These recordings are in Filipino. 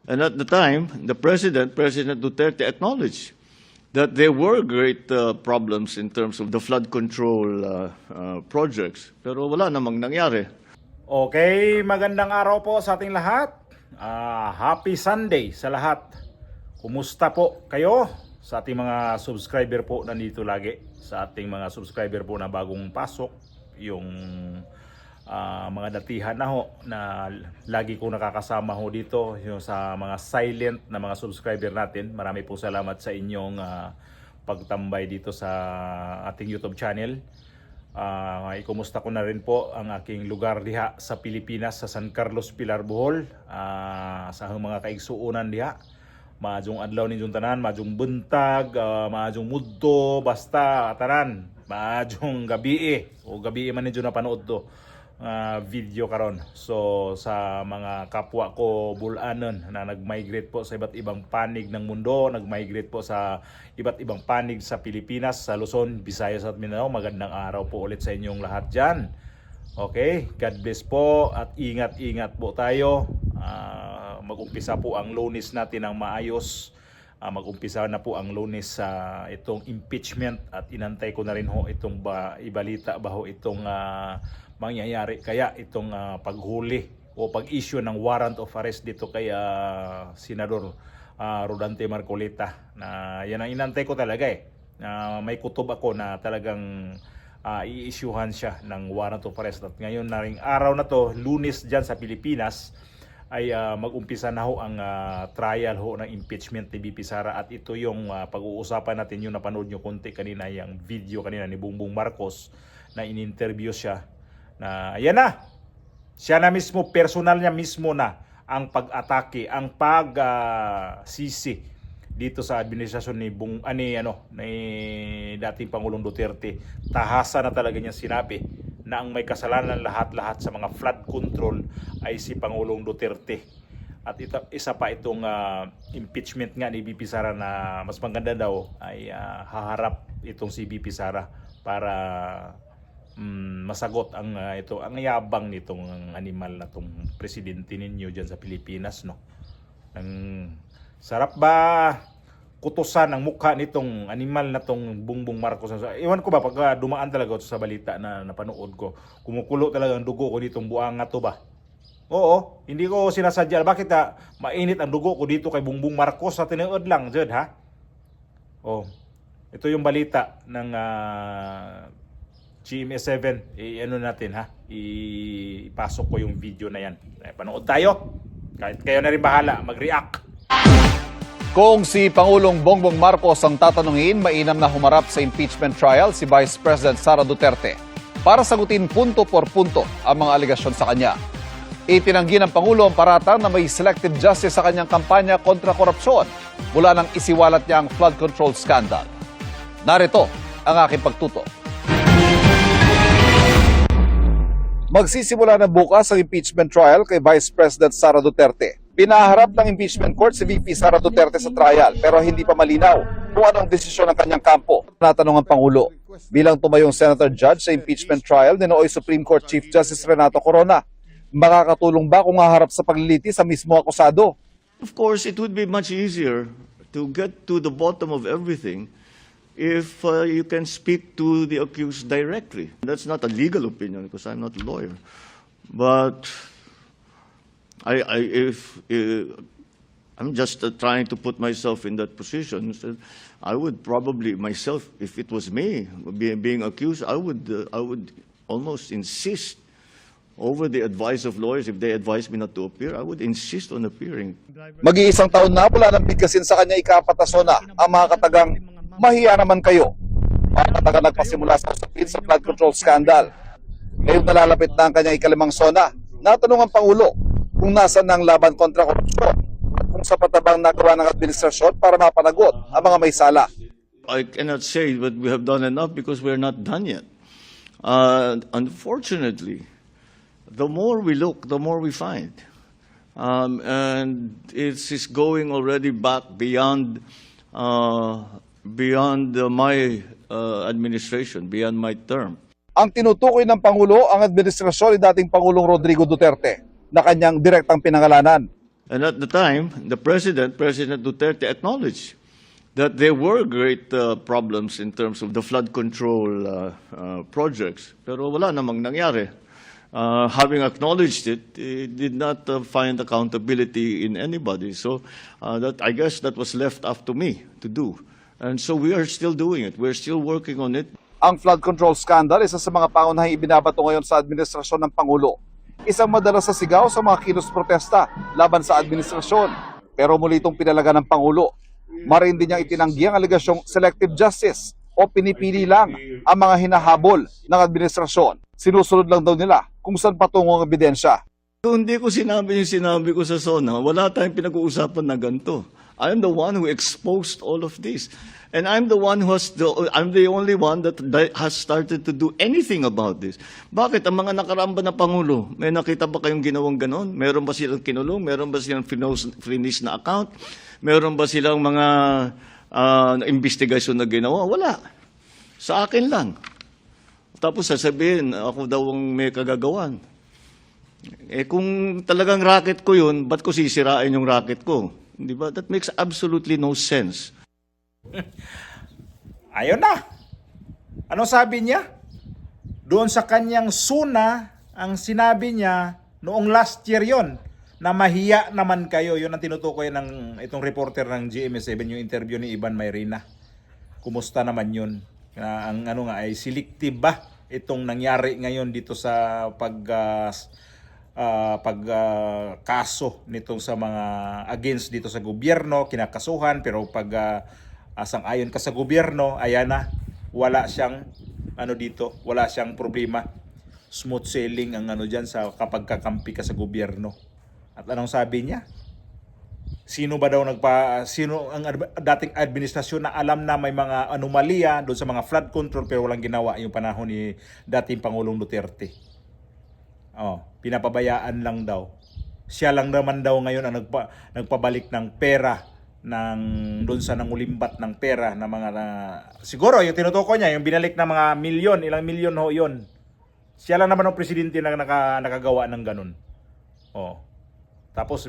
And at the time, President Duterte, acknowledged that there were great problems in terms of the flood control projects. Pero wala namang nangyari. Okay, magandang araw po sa ating lahat. Happy Sunday sa lahat. Kumusta po kayo sa ating mga subscriber po nandito lagi? Sa ating mga subscriber po na bagong pasok, yung mga datihan na ho na lagi ko nakakasama ho dito, yung sa mga silent na mga subscriber natin. Marami po salamat sa inyong pagtambay dito sa ating YouTube channel. Ikumusta ko na rin po ang aking lugar diha sa Pilipinas, sa San Carlos, Pilar, Bohol, sa mga kaigsuunan diha. Maadjong adlaw ninyong tanan, maadjong buntag, maadjong mudto, basta tanan, maadjong gabi o gabi man ninyo napanood to video karon. So sa mga kapwa ko bulanon na nag-migrate po sa iba't ibang panig ng mundo, nag-migrate po sa iba't ibang panig sa Pilipinas, sa Luzon, Visayas at Mindanao, magandang araw po ulit sa inyong lahat dyan. Okay, God bless po at ingat-ingat po tayo. Mag-umpisa po ang Lunes natin ng maayos. Mag-umpisa na po ang Lunes sa itong impeachment at inantay ko na rin ho itong ibalita ba ho itong mangyayari kaya itong paghuli o pag-issue ng warrant of arrest dito kay Senador Rodante Marcolita. Na yan ang inantay ko talaga may kutob ako na talagang i-issuehan siya ng warrant of arrest. At ngayon na ring araw na to, Lunes dyan sa Pilipinas, ay mag-umpisa na ho ang trial ho ng impeachment ni BP Sara. At ito yung pag-uusapan natin, yung napanood nyo konti kanina, yung video kanina ni Bongbong Marcos na in-interview siya. Na ayan na, siya na mismo, personal niya mismo na ang pag-atake, ang pag-sisi dito sa administrasyon ni dating Pangulong Duterte. Tahasa na talaga niya sinabi na ang may kasalanan lahat-lahat sa mga flood control ay si Pangulong Duterte. At isa pa itong impeachment nga ni BP Sara na mas maganda daw ay haharap itong si BP Sara para masagot ang ang yabang nitong animal na tong presidente ninyo diyan sa Pilipinas, no. Sarap ba kutusan ang mukha nitong animal na tong Bongbong Marcos? Iwan ko ba pag dumaan talaga ito sa balita na napanood ko, kumukulo talaga ang dugo ko ditong buanga to ba? Oo, hindi ko sinasadya. Bakit mainit ang dugo ko dito kay Bongbong Marcos sa tinuod lang, Jud, ha? Oh, ito yung balita ng GMA7, ano natin ipasok ko yung video na yan. Panood tayo. Kahit kayo na rin bahala, mag-react. Kung si Pangulong Bongbong Marcos ang tatanungin, mainam na humarap sa impeachment trial si Vice President Sara Duterte para sagutin punto por punto ang mga aligasyon sa kanya. Itinanggi ng Pangulo ang paratang na may selective justice sa kanyang kampanya kontra korupsyon mula nang isiwalat niya ang flood control scandal. Narito ang aking pagtuto. Magsisimula na bukas ang impeachment trial kay Vice President Sara Duterte. Pinaharap ng impeachment court si VP Sara Duterte sa trial pero hindi pa malinaw kung anong desisyon ng kanyang kampo. Natanong ang Pangulo. Bilang tumayong Senator Judge sa impeachment trial ni nooy Supreme Court Chief Justice Renato Corona, makakatulong ba kung haharap sa pagliliti sa mismo akusado? Of course, it would be much easier to get to the bottom of everything if you can speak to the accused directly. That's not a legal opinion because I'm not a lawyer. But I'm just trying to put myself in that position. So I would probably myself, if it was me being accused, I would almost insist over the advice of lawyers. If they advise me not to appear, I would insist on appearing. Mag-iisang taon na mula nang bigkasin sa kanya ikapataso na ang mga katagang mahiya naman kayo. Mga katagang nagpasimula sa usapin sa flood control scandal. Ngayon nalalapit na ang kanyang ikalimang sona. Natanong ang Pangulo kung nasan ang laban kontra korupsyon at kung sapat na bang nagawa ng administrasyon para mapanagot ang mga may sala. I cannot say that we have done enough because we're not done yet. Unfortunately, the more we look, the more we find. And it's going already back beyond my administration, beyond my term. Ang tinutukoy ng Pangulo ang administrasyon ni dating Pangulong Rodrigo Duterte na kanyang direktang pinangalanan. And at the time, the President Duterte, acknowledged that there were great problems in terms of the flood control projects. Pero wala namang nangyari. Having acknowledged it, it did not find accountability in anybody. So I guess that was left up to me to do. And so we are still doing it. We're still working on it. Ang flood control scandal, isa sa mga pangunahing ibinabato ngayon sa administrasyon ng Pangulo. Isang madalas sa sigaw sa mga kilos protesta laban sa administrasyon. Pero muli itong pinalaga ng Pangulo. Marin din niyang itinanggi ang alegasyong selective justice o pinipili lang ang mga hinahabol ng administrasyon. Sinusunod lang daw nila kung saan patungo ang ebidensya. Kung hindi ko sinabi yung sinabi ko sa SONA, wala tayong pinag-uusapan na ganito. I'm the one who exposed all of this. And I'm the only one that has started to do anything about this. Bakit? Ang mga nakaramba na Pangulo, may nakita ba kayong ginawang ganon? Meron ba silang kinulong? Meron ba silang finish na account? Meron ba silang mga investigasyon na ginawa? Wala. Sa akin lang. Tapos sasabihin, ako daw ang may kagagawan. Eh kung talagang racket ko yun, ba't ko sisirain yung racket ko? Di ba? That makes absolutely no sense. Ayun na. Ano sabi niya? Doon sa kanyang SUNA, ang sinabi niya noong last year yon na mahiya naman kayo. Yun ang tinutukoy ng itong reporter ng GMA7, yung interview ni Ivan Mayrina. Kumusta naman yun? Ang ano nga ay selective ba itong nangyari ngayon dito sa kaso nitong sa mga against dito sa gobyerno, kinakasuhan, pero pag sang-ayon ka sa gobyerno, ayan na, wala siyang dito, wala siyang problema. Smooth sailing ang diyan sa kapag kakampi ka sa gobyerno. At anong sabi niya? Sino ang dating administrasyon na alam na may mga anomalya doon sa mga flood control pero walang ginawa yung panahon ni dating Pangulong Duterte? Pinapabayaan lang daw. Siya lang naman daw ngayon ang nagpabalik ng pera doon sa nangulimbat ng pera na mga siguro yung tinutukoy niya, yung binalik na mga milyon, ilang milyon ho yun. Siya lang naman ang presidente na nakagawa ng ganun. Tapos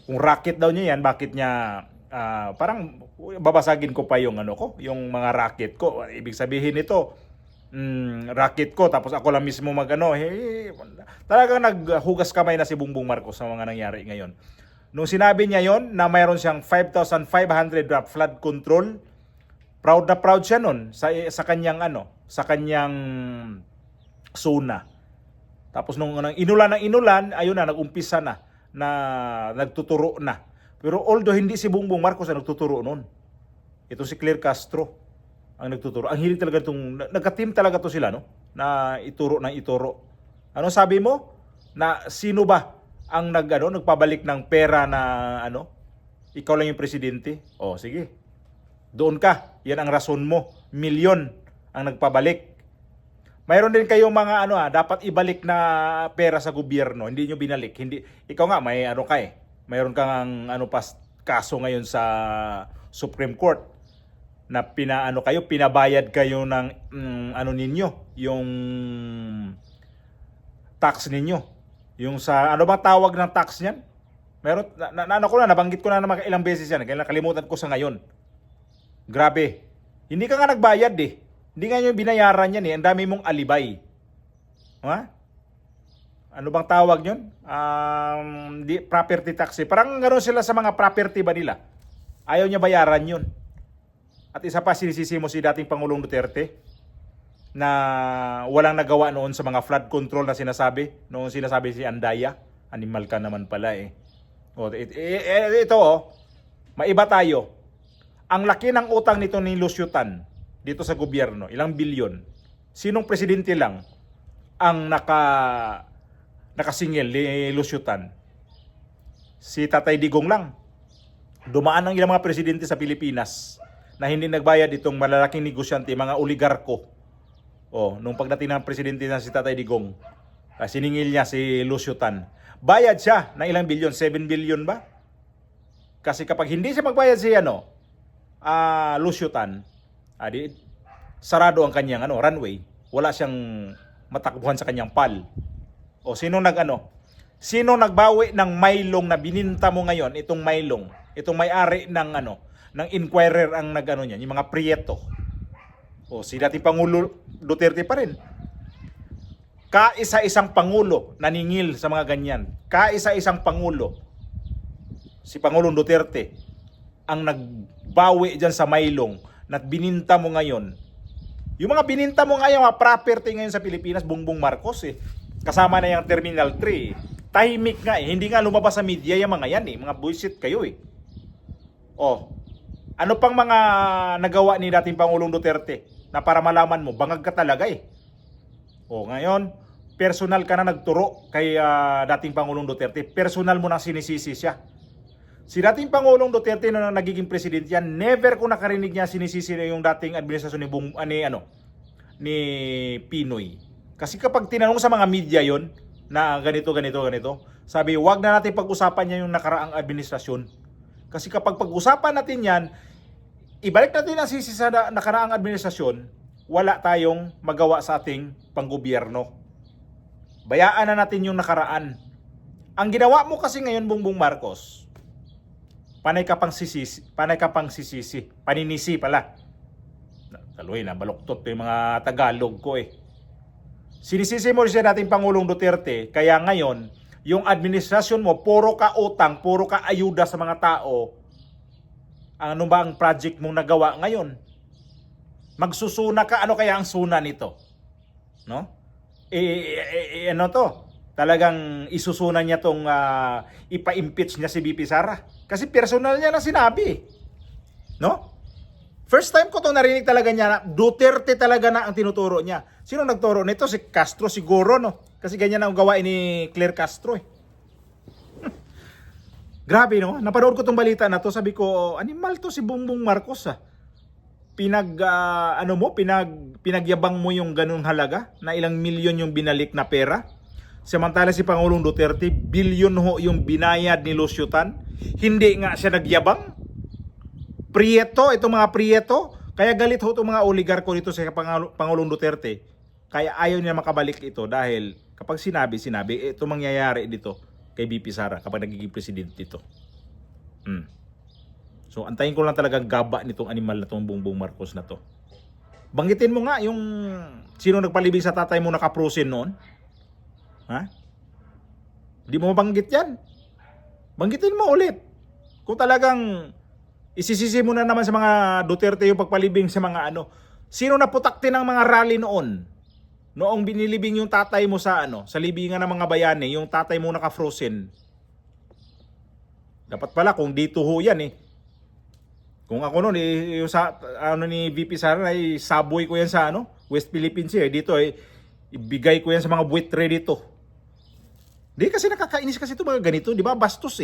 kung racket daw niya yan, bakit niya parang babasagin ko pa yung yung mga racket ko. Ibig sabihin nito, racket ko tapos ako lang mismo talagang naghugas kamay na si Bongbong Marcos sa mga nangyari ngayon. Nung sinabi niya yon na mayroon siyang 5,500 flood control, proud na proud siya nun sa kanyang sa kanyang SUNA. Tapos nung inulan, ayun na, nagumpisa na nagtuturo na. Pero although hindi si Bongbong Marcos ang nagtuturo noon, ito si Claire Castro ang nagtuturo. Ang hilig talaga nagka-team talaga to sila, na ituro ng ituro. Ano sabi mo? Na sino ba ang nagpabalik ng pera na ikaw lang yung presidente? Sige. Doon ka. Yan ang rason mo. Milyon ang nagpabalik. Mayroon din kayong mga dapat ibalik na pera sa gobyerno, hindi nyo binalik. Hindi ikaw nga may mayroon kang kaso ngayon sa Supreme Court na pinabayad kayo ng ninyo, yung tax ninyo. Yung sa bang tawag ng tax niyan? Meron nabanggit ko na naman ilang beses yan, kaya nakalimutan ko sa ngayon. Grabe. Hindi ka nga nagbayad eh. Hindi nga nyo binayaran yan eh. Ang dami mong alibay. Ano bang tawag yun? Property tax eh. Parang gano'n sila sa mga property ba nila. Ayaw niya bayaran yun. At isa pa, sinisisi mo si dating Pangulong Duterte na walang nagawa noon sa mga flood control na sinasabi. Noong sinasabi si Andaya. Animal ka naman pala eh. Maiba tayo. Ang laki ng utang nito ni Lucio Tan dito sa gobyerno, ilang bilyon. Sinong presidente lang ang nakasingil ni Lucio Tan? Si Tatay Digong lang. Dumaan ang ilang mga presidente sa Pilipinas na hindi nagbayad itong malalaking negosyante, mga oligarko. Nung pagdating ng presidente na si Tatay Digong, siningil niya si Lucio Tan. Bayad siya ng ilang bilyon, 7 billion ba? Kasi kapag hindi siya magbayad si Lucio Tan, sarado ang kanyang runway. Wala siyang matakbuhan sa kanyang PAL. Sino Sino nagbawi ng Maylong na bininta mo ngayon? Itong Maylong, itong may-ari ng ng Inquirer ang nagano niyan, yung mga Prieto. O si dating Pangulo Duterte pa rin. Kaisa-isang pangulo naningil sa mga ganyan. Kaisa-isang pangulo. Si Pangulong Duterte ang nagbawi diyan sa Maylong na bininta mo ngayon. Yung mga bininta mo ngayon, mga property ngayon sa Pilipinas, Bongbong Marcos kasama na yung Terminal 3. Tahimik nga hindi nga lumabas sa media yung mga yan mga bullshit kayo Oh, ano pang mga nagawa ni dating Pangulong Duterte na para malaman mo, bangag ka talaga Oh, ngayon, personal ka na nagturo kay dating Pangulong Duterte. Personal mo nang sinisisi siya. Si dating Pangulong Duterte na nagiging presidente yan, never ko nakarinig niya sinisisi na yung dating administrasyon ni Pinoy. Kasi kapag tinanong sa mga media yon na ganito, sabi, wag na natin pag-usapan niya yung nakaraang administrasyon. Kasi kapag pag-usapan natin yan, ibalik natin ang sisi sa nakaraang administrasyon, wala tayong magawa sa ating panggobyerno. Bayaan na natin yung nakaraan. Ang ginawa mo kasi ngayon, Bongbong Marcos, panay ka pang sisisi, paninisi pala. Taloy na, baluktot yung mga Tagalog ko Sinisisi mo siya nating Pangulong Duterte, kaya ngayon, yung administrasyon mo, puro ka utang, puro ka ayuda sa mga tao. Ano ba ang project mong nagawa ngayon? Magsusuna ka, ano kaya ang suna nito? No? Ano to? Talagang isusuna niya tong ipa-impeach niya si VP Sara. Kasi personal niya na sinabi. No? First time ko itong narinig talaga niya na Duterte talaga na ang tinuturo niya. Sino nagturo nito? Si Castro siguro, no? Kasi ganyan ang gawain ni Claire Castro Grabe, no? Napanood ko itong balita na to. Sabi ko, animal to si Bongbong Marcos Pinagyabang mo yung ganung halaga na ilang milyon yung binalik na pera. Samantala si Pangulong Duterte, bilyon ho yung binayad ni Lucio Tan. Hindi nga siya nagyabang. Prieto, itong mga Prieto, kaya galit ho itong mga oligarko dito sa Pangulong Duterte. Kaya ayaw niya makabalik ito dahil kapag sinabi, ito mangyayari dito kay VP Sara kapag nagiging presidente ito. So antayin ko lang talagang gaba nitong animal na itong Bongbong Marcos na to. Banggitin mo nga yung sino nagpalibing sa tatay mo naka-frozen noon. Ha? Di mo mabanggit yan. Banggitin mo ulit. Kung talagang isisisi mo na naman sa mga Duterte yung pagpalibing sa mga sino naputakti ng mga rally noon? Noong binilibing yung tatay mo sa sa libingan ng mga bayani, yung tatay mo naka-frozen. Dapat pala kung dito ho yan Kung ako noon yung sa ni VP Sara ay saboy ko yan sa West Philippines dito ibigay ko yan sa mga buitre dito. Di kasi nakakainis kasi ito mga ganito, di ba? Bastos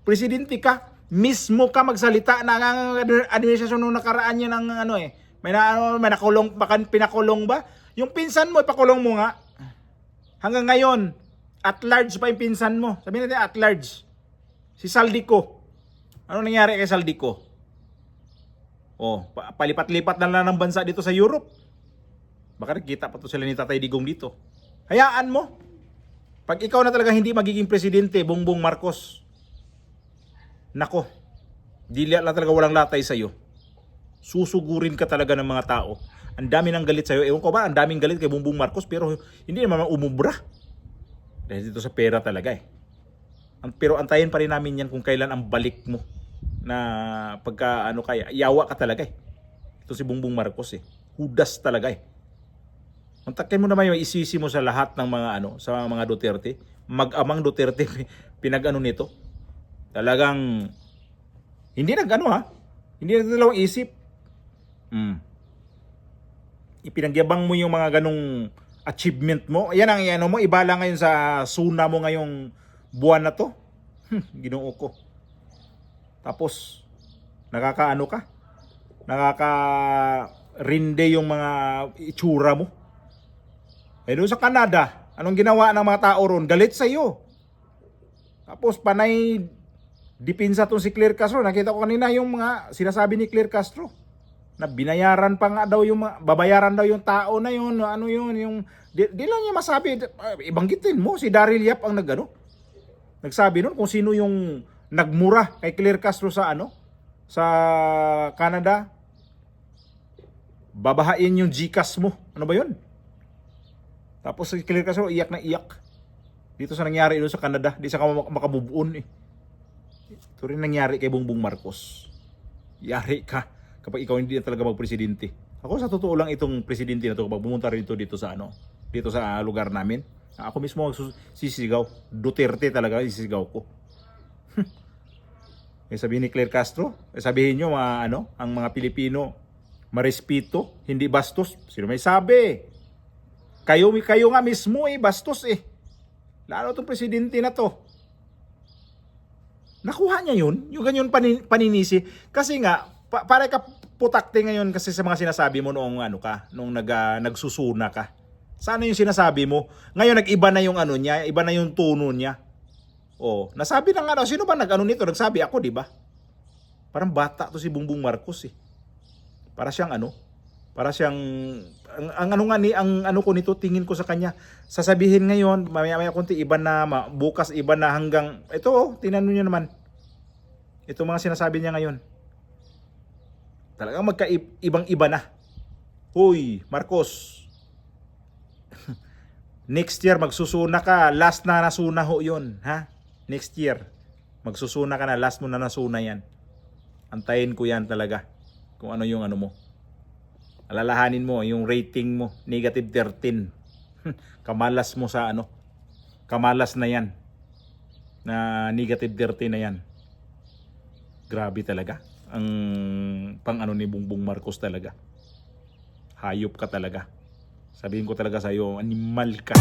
Presidente ka, mismo ka magsalita na ang administrasyon nung nakaraan niya ng may nakulong, baka pinakulong ba? Yung pinsan mo, ipakulong mo nga. Hanggang ngayon, at large pa yung pinsan mo. Sabihin natin at large. Si Saldico. Ano nangyari kay Saldico? Palipat-lipat na lang ng bansa dito sa Europe. Baka nakita pa to sila ni Tatay Digong dito. Hayaan mo. Pag ikaw na talaga hindi magiging presidente, Bongbong Marcos, nako, dila lang talaga walang latay sa'yo. Susugurin ka talaga ng mga tao. Ang dami ng galit sa'yo. Ewan ko ba, ang daming galit kay Bongbong Marcos pero hindi naman umubra. Dahil dito sa pera talaga Pero antayin pa rin namin yan kung kailan ang balik mo. Na pagka kaya, yawa ka talaga Ito si Bongbong Marcos Hudas talaga Mantakin mo naman yung isisi mo sa lahat ng mga sa mga Duterte. Mag-amang Duterte pinag nito. Talagang hindi hindi nagdalawang isip. Ipinagyabang mo yung mga ganong achievement mo. Yan ang mo, ibala ngayon sa suna mo ngayong buwan na to. Ginoo ko. Tapos ka? Nakaka-rinde yung mga itsura mo. Doon sa Canada, anong ginawa ng mga tao ron? Galit sa iyo. Tapos panay dipinsa tong si Claire Castro. Nakita ko kanina yung mga sinasabi ni Claire Castro na binayaran pa nga daw yung babayaran daw yung tao na yun, yung di lang niya masabi, ibanggitin mo si Daryl Yap ang Nagsabi nun kung sino yung nagmura kay Claire Castro sa sa Canada. Babahain yung GCash mo. Ano ba yun? Tapos si Claire Castro iyak na iyak. Dito sa nangyari doon sa Canada, di sa makabubuon eh. Ito rin nangyari kay Bongbong Marcos. Yari ka kapag ikaw hindi na talaga magpresidente. Ako sa totoo lang itong presidente na to kapag pumunta rin dito sa dito sa lugar namin. Ako mismo sisigaw. Duterte talaga sisigaw ko. Sabihin ni Claire Castro, sabihin nyo ang mga Pilipino marespeto, hindi bastos. Sino may sabi? Kayo nga mismo bastos eh. Lalo itong presidente na to. Nakuha niya yun, yung ganyan paninisi. Kasi nga, para ka putakte ngayon kasi sa mga sinasabi mo noong nung nagsusuna ka. Sana yung sinasabi mo. Ngayon nag-iba na yung niya, iba na yung tono niya. Oh, nasabi na nga sino ba nito? Nagsabi ako, di ba? Parang bata to si Bongbong Marcos eh. Para siyang para siyang ang ko nito, tingin ko sa kanya. Sasabihin ngayon, maya konti iba na, bukas iba na hanggang ito tinanong niyo naman. Ito mga sinasabi niya ngayon. Talagang magkaibang-iba na. Hoy, Marcos. Next year magsusuna ka, last na nasuna ho 'yon, ha? Next year magsusuna ka na, last mo na nasuna 'yan. Antayin ko 'yan talaga. Kung ano yung mo. Alalahanin mo yung rating mo, negative 13. Kamalas mo sa Kamalas na 'yan. Na negative 13 na 'yan. Grabe talaga. Ang pang ni Bongbong Marcos talaga. Hayop ka talaga. Sabihin ko talaga sa iyo, animal ka.